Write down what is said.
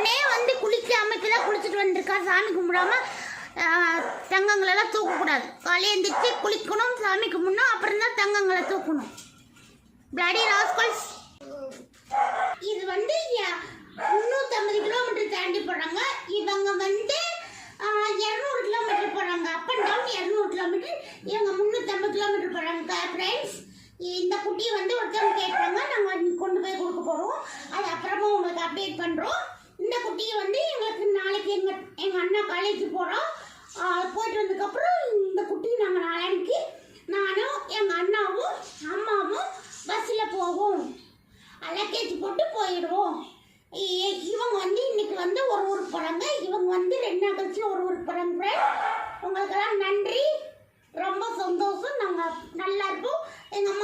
பொண்ணே வந்து குளிக்காம இப்பதான் குளிச்சுட்டு வந்திருக்கா. சாமி கும்பிடாம தங்கங்களெல்லாம் தூக்கக்கூடாது. காலையில் எழுந்திரிச்சு குளிக்கணும், சாமி கும்பிடணும், அப்புறம் தான் தங்கங்களை தூக்கணும். Bloody rascals. இது வந்து 350 கிலோமீட்டர் தாண்டி போகிறாங்க. இவங்க வந்து 200 கிலோமீட்டர் போகிறாங்க. Up and down 200 kilometre. இவங்க 350 கிலோமீட்டர் போகிறாங்க. ஃப்ரெண்ட்ஸ், இந்த குட்டியை வந்து ஒருத்தவங்க கேட்குறாங்க. நாங்கள் கொண்டு போய் கொடுக்க போகிறோம். அது அப்புறமா உங்களுக்கு அப்டேட் பண்ணுறோம். இந்த குட்டியை வந்து எங்களுக்கு நாளைக்கு எங்கள் அண்ணா காலேஜ் போகிறோம். போயிட்டு வந்ததுக்கப்புறம் இந்த குட்டியை நாங்கள் நாளைக்கு நானும் எங்கள் அண்ணாவும் அம்மாவும் பஸ்ஸில் போவோம். லக்கேஜ் போட்டு போயிடுவோம். இவங்க வந்து இன்னைக்கு வந்து ஒரு ஊருக்கு போகிறாங்க. இவங்க வந்து 2 நாள் கழிச்சு ஒரு ஊருக்கு போகிறாங்க. ஃப்ரெண்ட்ஸ், உங்களுக்கெல்லாம் நன்றி. ரொம்ப சந்தோஷம். நாங்கள் நல்லா இருப்போம். எங்கள் அம்மா